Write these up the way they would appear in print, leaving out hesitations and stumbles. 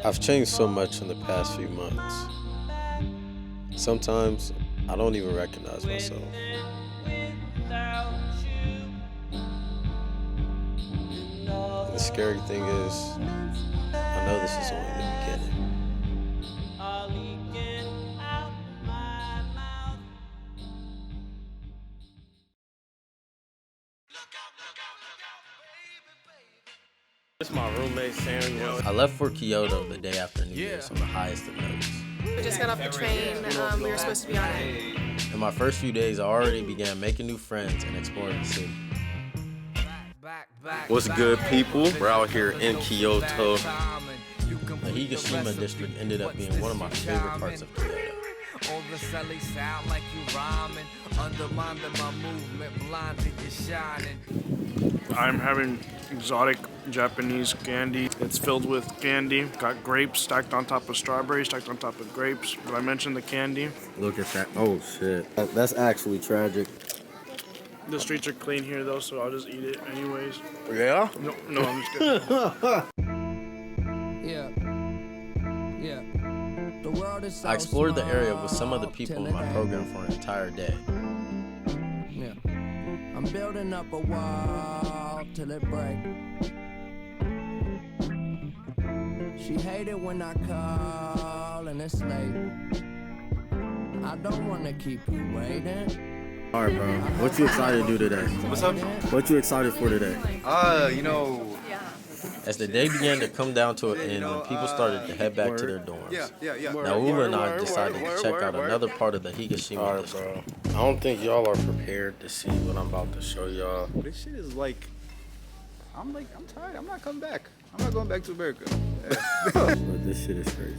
I've changed so much in the past few months. Sometimes I don't even recognize myself. And the scary thing is, I know this is only the beginning. It's my roommate, Samuel. I left for Kyoto the day after New Year's on the highest of notes. We just got off the train. We were supposed to be on it. In my first few days, I already began making new friends and exploring the city. What's good, people? We're out here in Kyoto. The Higashima district ended up being one of my favorite parts of Kyoto. All the selling sound like you rhyming, undermining my movement, blinded you shining. I'm having exotic Japanese candy. It's filled with candy. Got grapes stacked on top of strawberries, stacked on top of grapes. Did I mention the candy? Look at that. Oh, shit. That's actually tragic. The streets are clean here, though, so I'll just eat it anyways. Yeah? No, I'm just kidding. Yeah. The world is so I explored the area with some of the small people till in my it program for an entire day. Yeah. I'm building up a wall till it break. She hate it when I call and it's late. I don't wanna keep you waiting. All right, bro. What you excited to do today? What's up? What you excited for today? As the day began to come down to an end and people started to head back to their dorms. Now, Ula and I decided to check out another part of the Higashima district. Bro. I don't think y'all are prepared to see what I'm about to show y'all. This shit is like, I'm tired. I'm not coming back. I'm not going back to America. But this shit is crazy.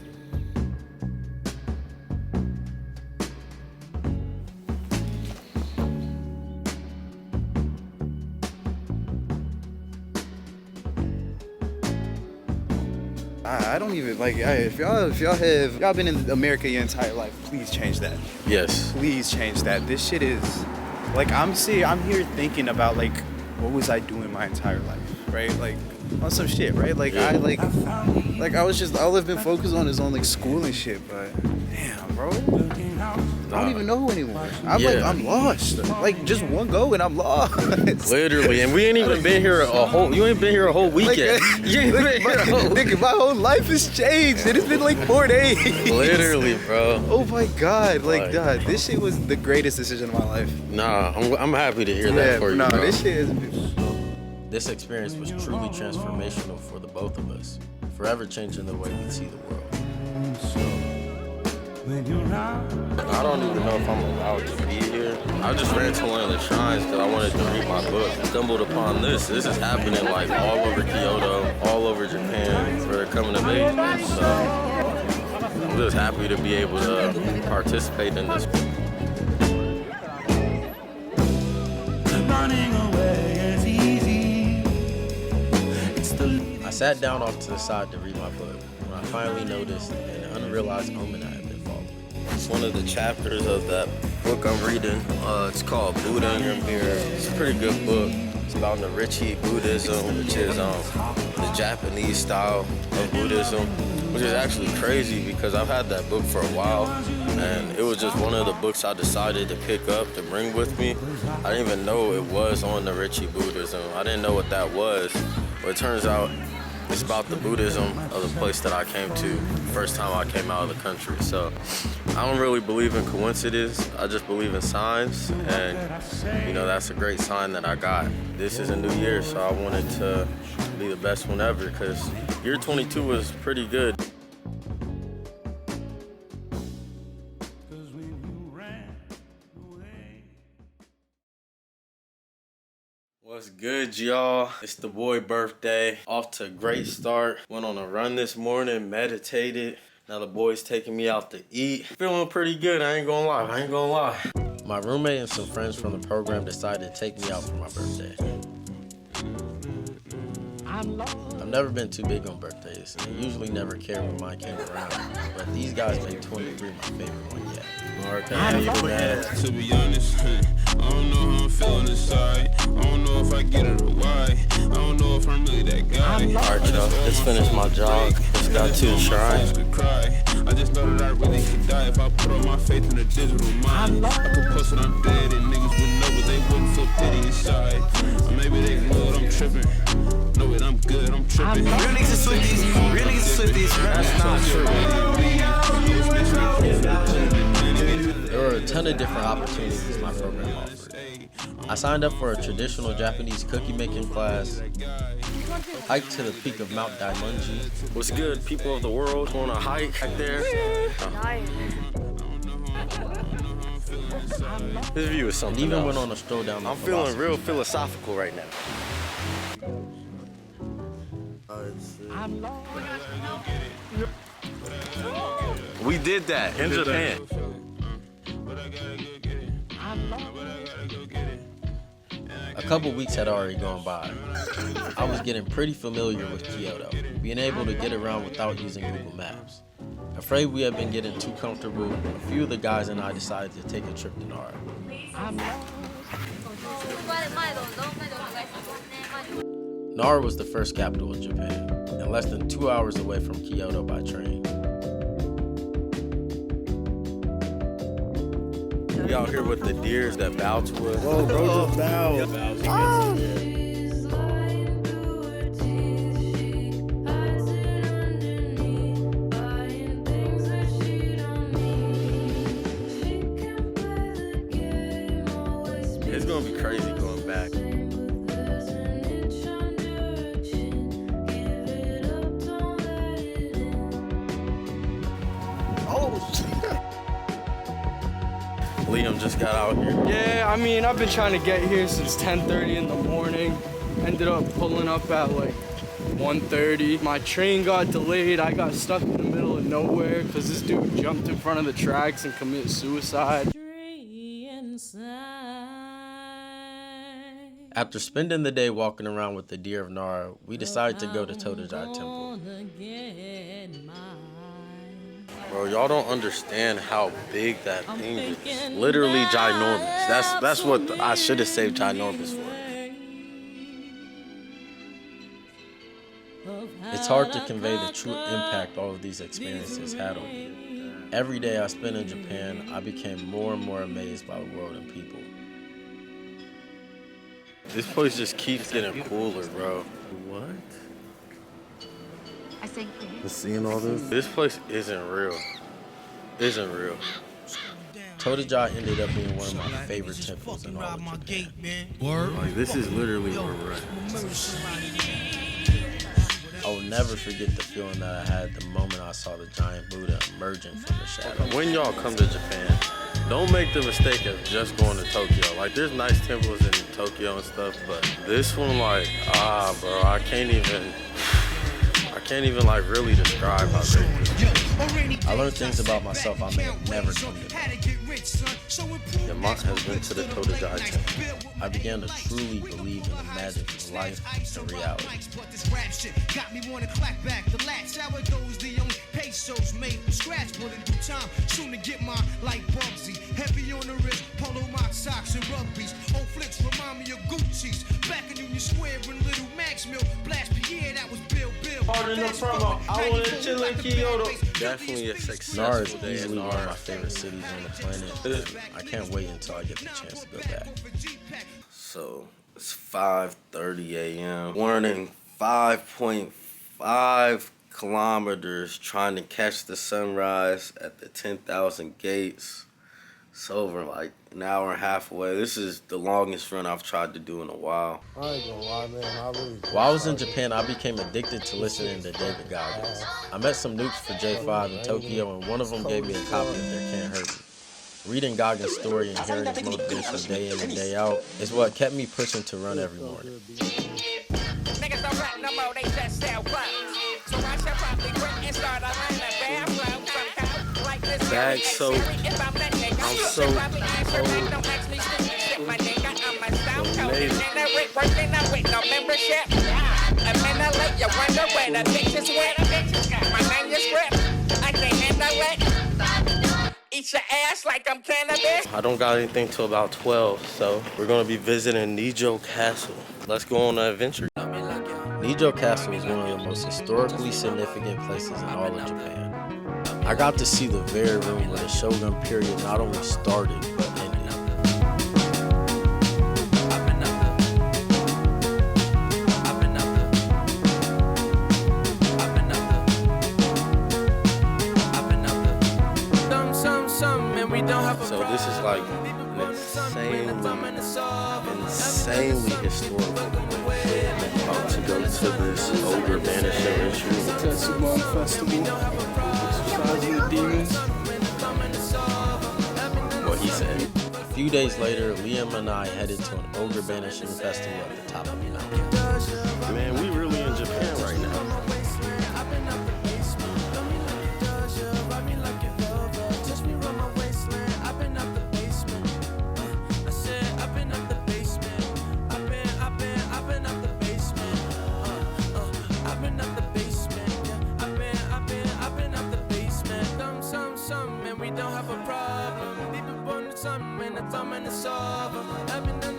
I don't even like. If y'all been in America your entire life, please change that. Yes. Please change that. This shit is like I'm here thinking about like what was I doing my entire life, right? Like on some shit, right? Like yeah. all I've been focused on is on like school and shit. But damn, bro, I don't even know anymore. I'm lost. Like just one go and I'm lost. Literally, and we ain't even been here you ain't been here a whole weekend. You ain't been here a whole Nigga, my whole life has changed. It has been like 4 days. Literally, bro. Oh my God, like God, this shit was the greatest decision of my life. Nah, I'm happy to hear that for you, bro. This shit is... This experience was truly transformational for the both of us, forever changing the way we see the world. I don't even know if I'm allowed to be here. I just ran to one of the shrines because I wanted to read my book. Stumbled upon this. This is happening like all over Kyoto, all over Japan, for the coming of age. So I'm just happy to be able to participate in this. I sat down off to the side to read my book when I finally noticed an unrealized omen I had been following. It's one of the chapters of that book I'm reading. It's called Buddha in Your Mirror. It's a pretty good book. It's about Narichi Buddhism, which is the Japanese style of Buddhism, which is actually crazy because I've had that book for a while, and it was just one of the books I decided to pick up to bring with me. I didn't even know it was on Narichi Buddhism. I didn't know what that was, but it turns out it's about the Buddhism of the place that I came to first time I came out of the country. So I don't really believe in coincidence. I just believe in signs, and that's a great sign that I got. This is a new year, so I wanted to be the best one ever because year 22 was pretty good. What's good, y'all? It's the boy birthday. Off to a great start. Went on a run this morning, meditated. Now the boy's taking me out to eat. Feeling pretty good, I ain't gonna lie. My roommate and some friends from the program decided to take me out for my birthday. I've never been too big on birthdays, and I usually never care when mine came around. But these guys made 23 my favorite one yet. Mark, how you been at? To be honest, I don't know how I'm feeling inside. I don't know if I get it or why. I don't know if I'm really that guy. Alright, y'all, just finished my jog. Just just got to the shrine. I just know that I really could die if I put all my faith in the digital mind. I could post when I'm dead and niggas would know, but they wouldn't feel pity inside. Or maybe they would, I'm tripping. Know it, I'm good, I'm tripping. Real niggas are Swifties. Real niggas are Swifties. That's not true. There were a ton of different opportunities my program offered. I signed up for a traditional Japanese cookie making class, hiked to the peak of Mount Daimonji. What's good, people of the world? On a hike back there. This view is something. And even went on a stroll down the philosophy. I'm feeling real philosophical right now. We did that in Japan. A couple weeks had already gone by. I was getting pretty familiar with Kyoto, being able to get around without using Google Maps. Afraid we had been getting too comfortable, a few of the guys and I decided to take a trip to Nara. Nara was the first capital of Japan, and less than 2 hours away from Kyoto by train. We out here with the deers that bow to us. Whoa, bro, just bow. It's gonna be crazy going back. Liam just got out here. Yeah, I mean, I've been trying to get here since 10:30 in the morning. Ended up pulling up at like 1:30. My train got delayed. I got stuck in the middle of nowhere because this dude jumped in front of the tracks and committed suicide. After spending the day walking around with the deer of Nara, we decided to go to Todajai Temple. Bro, y'all don't understand how big that thing is. Literally ginormous. That's what I should have saved ginormous for. It's hard to convey the true impact all of these experiences had on me. Every day I spent in Japan, I became more and more amazed by the world and people. This place just keeps getting cooler, bro. What? Seeing all this? This place isn't real. Isn't real. Todajai ended up being one of my favorite temples in all of Japan. Like, this is literally where we're at. I will never forget the feeling that I had the moment I saw the giant Buddha emerging from the shadow. When y'all come to Japan, don't make the mistake of just going to Tokyo. Like, there's nice temples in Tokyo and stuff, but this one, like, bro, I can't even like really describe how great it is. I learned things about myself I may have never come to know. Yamant has been to the Todajai Temple. I began to truly believe in the magic of life and reality. Got me wanna clap back the last hour goes the only pesos made from scratch, but in due time soon to get my like Bugsy heavy on the wrist, polo my socks and rugbies. Old flicks remind me of Gucci's back in Union Square when Little Max Mill blast Pierre, that was Bill. Hard in the promo. I want to chill in Kyoto. Definitely a successful Nara is easily one of my favorite cities on the planet. I can't wait until I get the chance to go back. So it's 5:30 a.m. Running 5.5 kilometers trying to catch the sunrise at the 10,000 gates. It's over like an hour and a half away. This is the longest run I've tried to do in a while. I ain't gonna lie, man. While I was in Japan, I became addicted to listening to David Goggins. I met some nukes for J5 in Tokyo, and one of them gave me a copy of There Can't Hurt Me. Reading Goggins' story and hearing his motivation day in and day out is what kept me pushing to run every morning. Niggas don't rap no more, they just sell clothes. So I should probably quit and start a line of bathroom somehow. Like this bag soaked. I'm so cold. Working out with no membership. A minute late, you wonder where the bitches went. My manuscript, I can't handle it. Eat your ass like I'm cannabis. I don't got anything till about 12, so we're gonna be visiting Nijo Castle. Let's go on an adventure. Nijo Castle is one of the most historically significant places in all of Japan. I got to see the very room where the Shogun period not only started, but ended. So this is like an insanely historical place. About to go to this ogre banishing ritual. Tetsubon Festival. Exercising the demons. What he said. A few days later, Liam and I headed to an ogre banishing festival at the top of the mountain. Man, we really in Japan right now.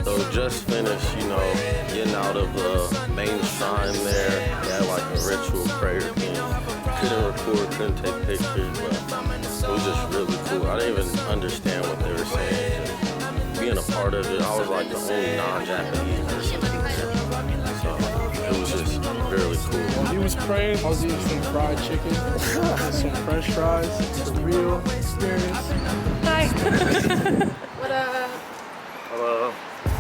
So just finished, getting out of the main shrine there. They had like a ritual prayer thing. Couldn't record, couldn't take pictures, but it was just really cool. I didn't even understand what they were saying. Just being a part of it, I was like the only non-Japanese person there. So it was just really cool. While he was praying, I was eating some fried chicken, some french fries. It's a real experience. Hi. What up? Hello.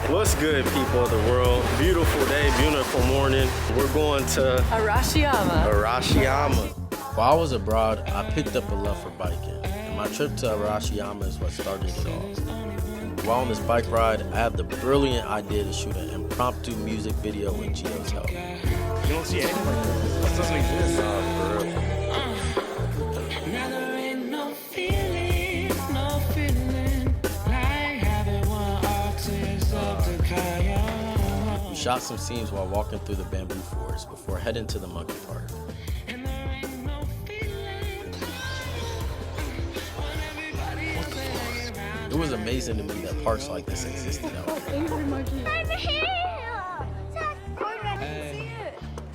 What's good, people of the world? Beautiful day, beautiful morning. We're going to Arashiyama. While I was abroad, I picked up a love for biking, and my trip to Arashiyama is what started it all. While on this bike ride, I had the brilliant idea to shoot an impromptu music video with Gio's help. You don't see anything like this. This doesn't exist. For real. We shot some scenes while walking through the bamboo forest before heading to the monkey park. It was amazing to me that parks like this existed out there. Angry monkey. I'm here!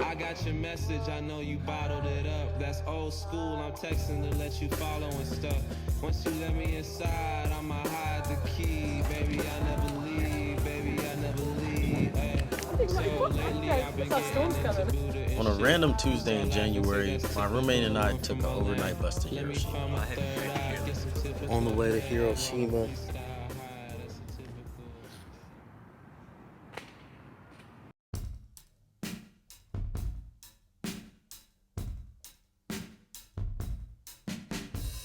I got your message, I know you bottled it up. That's old school, I'm texting to let you follow and stuff. Once you let me inside, I'ma hide the key. Baby, I never leave, baby, I never leave. So lately I've been getting On a random Tuesday in January, my roommate and I took an overnight bus to Hiroshima. On the way to Hiroshima,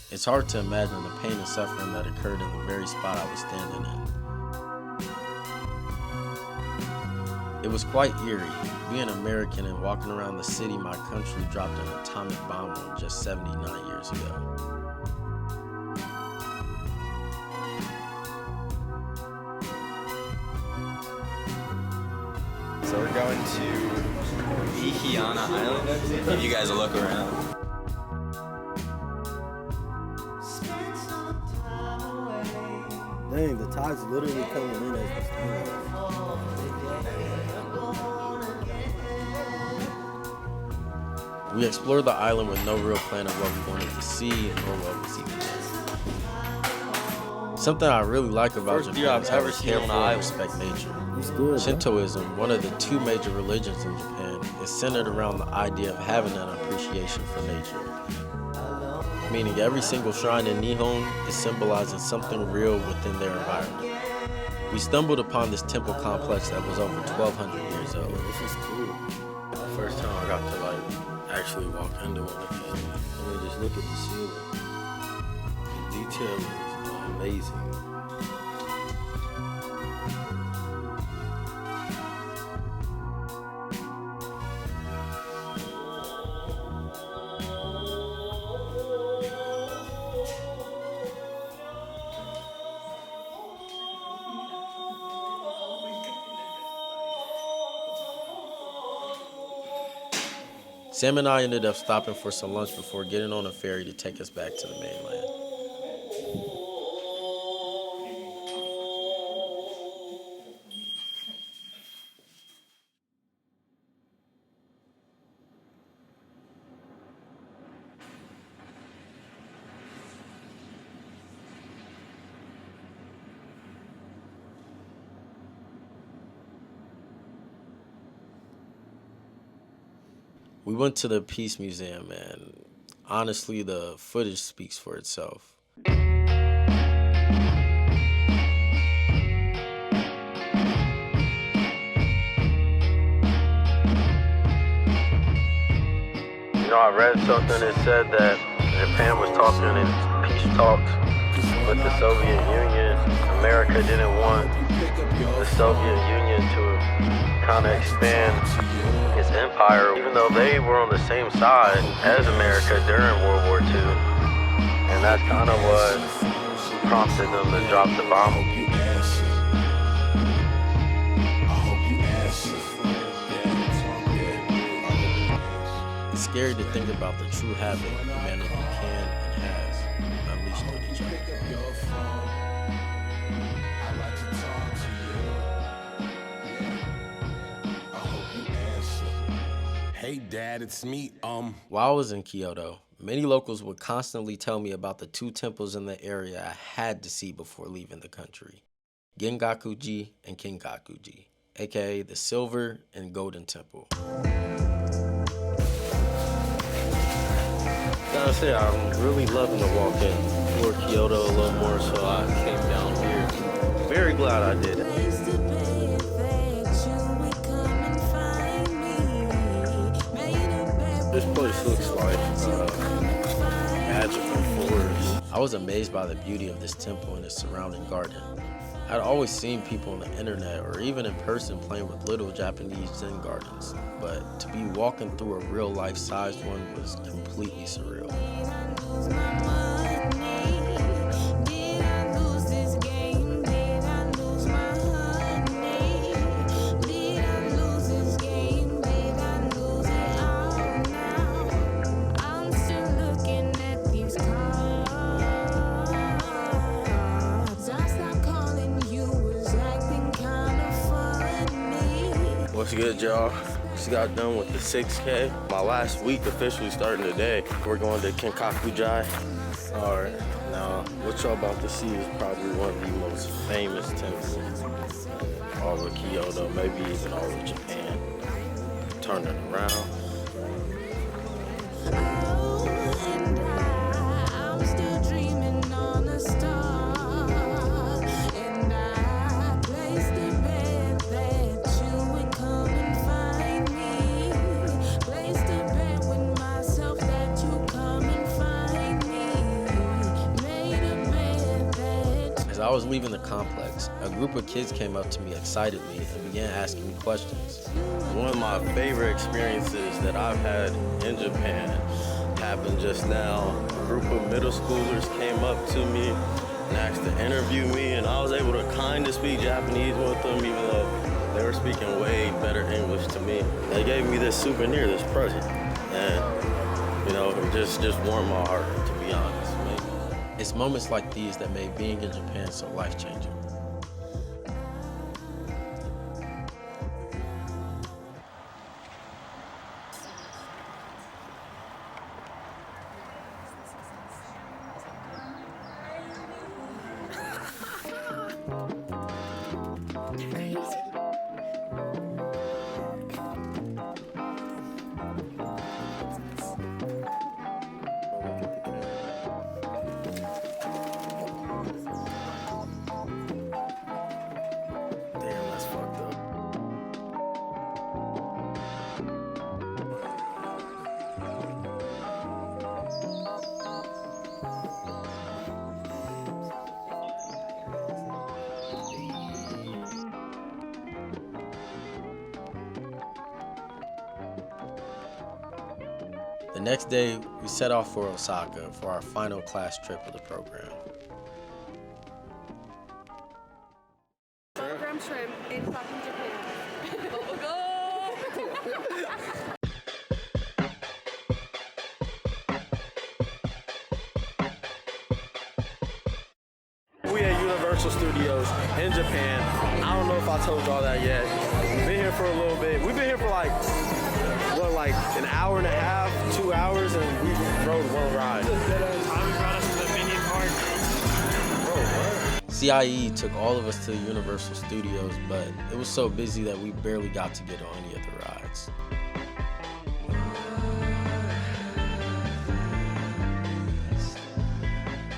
it's hard to imagine the pain and suffering that occurred in the very spot I was standing in. It was quite eerie, being American and walking around the city my country dropped an atomic bomb on just 79 years ago. So we're going to Ihiana Island. Give you guys a look around. Dang, the tide's literally coming in as we speak. We explored the island with no real plan of what we wanted to see or what was even there. Something I really like about Japan is how they careful and respect nature. Shintoism, one of the two major religions in Japan, is centered around the idea of having an appreciation for nature. Meaning every single shrine in Nihon is symbolizing something real within their environment. We stumbled upon this temple complex that was over 1,200 years old. This is cool. The first time I got to actually walk into one of these, and then just look at the ceiling. The detail is amazing. Sam and I ended up stopping for some lunch before getting on a ferry to take us back to the mainland. We went to the Peace Museum, and honestly, the footage speaks for itself. You know, I read something that said that Japan was talking in peace talks with the Soviet Union. America didn't want the Soviet Union to kind of expand its empire, even though they were on the same side as America during World War II. And that's kind of what prompted them to drop the bomb. It's scary to think about the true havoc humanity can and has unleashed on each other. Hey Dad, it's me. While I was in Kyoto, many locals would constantly tell me about the two temples in the area I had to see before leaving the country. Gengaku-ji and Kinkaku-ji, aka the Silver and Golden Temple. Gotta say, I'm really loving the walk in for Kyoto a little more, so I came down here. Very glad I did it. This place looks like magical forest. I was amazed by the beauty of this temple and its surrounding garden. I'd always seen people on the internet or even in person playing with little Japanese Zen gardens, but to be walking through a real life-sized one was completely surreal. What's good, y'all? Just got done with the 6K. My last week officially starting today. We're going to Kinkaku-ji. All right, now what y'all about to see is probably one of the most famous temples in all of Kyoto, maybe even all of Japan. Turn it around. As I was leaving the complex, a group of kids came up to me excitedly and began asking me questions. One of my favorite experiences that I've had in Japan happened just now. A group of middle schoolers came up to me and asked to interview me, and I was able to kind of speak Japanese with them, even though they were speaking way better English to me. They gave me this souvenir, this present, and you know, it just warmed my heart, to be honest. It's moments like these that made being in Japan so life-changing. The next day, we set off for Osaka for our final class trip of the program. Program shrimp in fucking Japan. We at Universal Studios in Japan. I don't know if I told y'all that yet. We've been here for a little bit. We've been here for like an hour and a half, 2 hours, and we rode one ride. Tommy brought us to the Minion Park. CIE took all of us to the Universal Studios, but it was so busy that we barely got to get on any of the rides.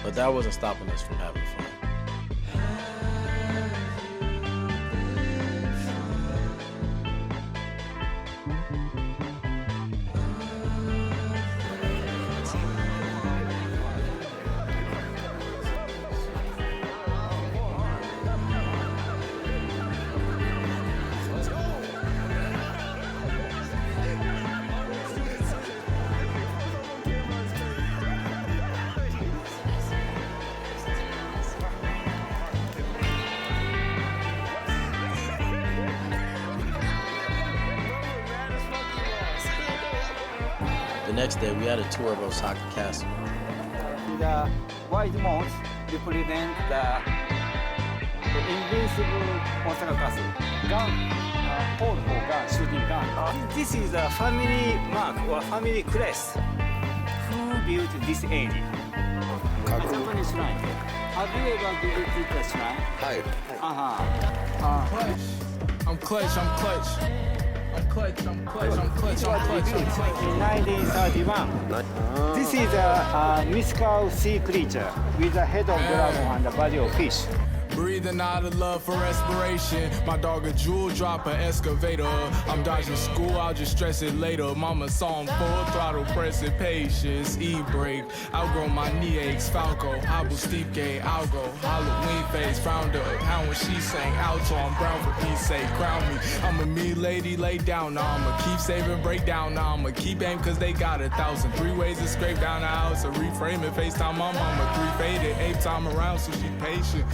But that wasn't stopping us from having fun. The next day, we had a tour of Osaka Castle. The white mounts represent the invincible Osaka Castle. Gun, hold for gun, shooting gun. This is a family mark or family crest. Who built this area? Japanese shrine. Have you ever visited the shrine? Hi. I'm clutch. I'm clutch. I'm clutch. I'm clutch. I'm clutch. I'm clutch. In 1931. This is a mystical sea creature with a head of dragon and a body of fish. Breathing out of love for respiration. My dog a jewel drop, an excavator. I'm dodging school, I'll just stress it later. Mama saw him full throttle, pressing patience. E-brake, outgrow my knee aches. Falco, hobble, steep gate, algo. Halloween face, frowned up. How when she sang alto, I'm brown for peace sake. Crown me, I'm a me lady, lay down now. I'ma keep saving, break down now. I'ma keep aim cause they got 1,000. 3 ways to scrape down the house. A reframe it, FaceTime my mama. 3 faded, 8 time around so she patient.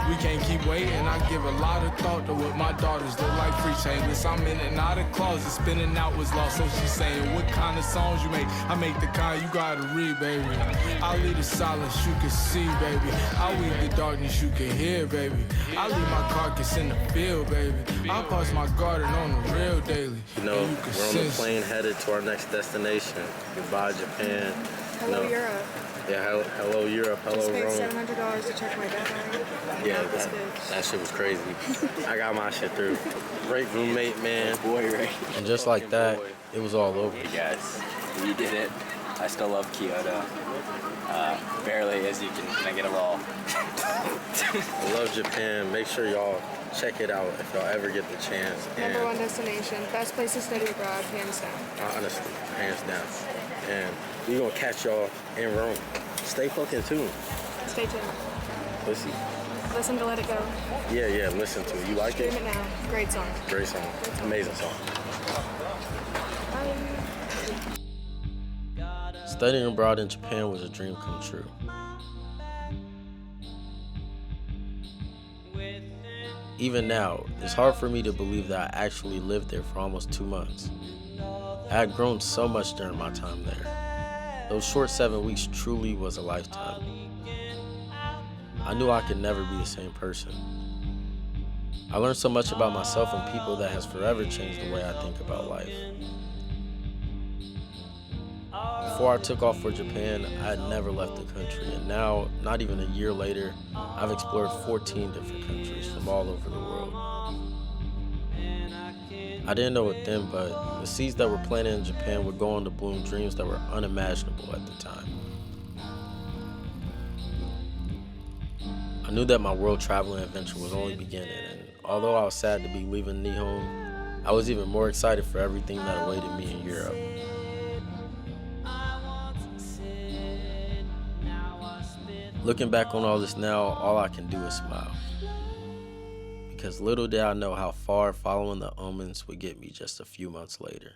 We can't keep waiting. I give a lot of thought to what my daughters look like free chainless. I'm in and out of closet, spinning out was lost. So she's saying, what kind of songs you make? I make the kind you gotta read, baby. I'll leave the silence you can see, baby. I'll weave the darkness you can hear, baby. I'll leave my carcass in the field, baby. I'll pass my garden on the real daily. You know, we're on the plane headed to our next destination. Goodbye, Japan. Hello, Europe. Yeah, hello Europe, hello Just paid Rome. $700 to check my dad out. Yeah, that shit was crazy. I got my shit through. Great roommate, man. Boy, right? And just like that, it was all over. Hey guys, we did it. I still love Kyoto. Barely, as you can get a roll. I love Japan. Make sure y'all check it out if y'all ever get the chance. Number 1 destination, best place to study abroad, hands down. Honestly, hands down. And we're gonna catch y'all in Rome. Stay fucking tuned. Stay tuned. Listen to Let It Go. Yeah, listen to it. You like it? Stream it now. Great song. Great song. Amazing song. Studying abroad in Japan was a dream come true. Even now, it's hard for me to believe that I actually lived there for almost 2 months. I had grown so much during my time there. Those short 7 weeks truly was a lifetime. I knew I could never be the same person. I learned so much about myself and people that has forever changed the way I think about life. Before I took off for Japan, I had never left the country, and now, not even a year later, I've explored 14 different countries from all over the world. I didn't know it then, but the seeds that were planted in Japan would go on to bloom dreams that were unimaginable at the time. I knew that my world traveling adventure was only beginning, and although I was sad to be leaving Nihon, I was even more excited for everything that awaited me in Europe. Looking back on all this now, all I can do is smile. Because little did I know how far following the omens would get me just a few months later.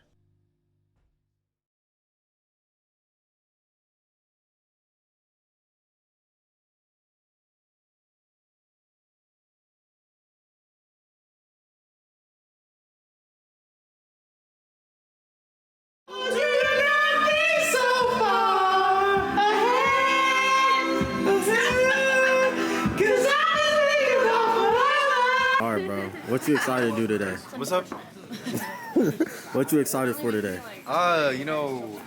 Alright, bro. What you excited to do today? What's up? What you excited for today? You know,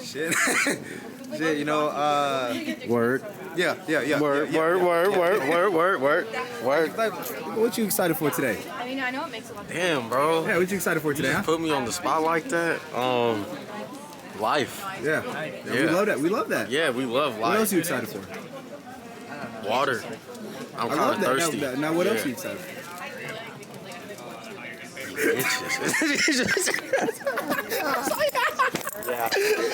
shit. Shit, you know, Word. Yeah. Word. What you excited for today? I mean, I know it makes a lot of Damn, bro. Yeah, what you excited for today? You just put me on the spot like that. Life. Yeah. We love that. We love that. Yeah, we love life. What else are you excited for? Water. I'm I kind love of that. thirsty. Now, what else are you excited for? Itches. Yeah.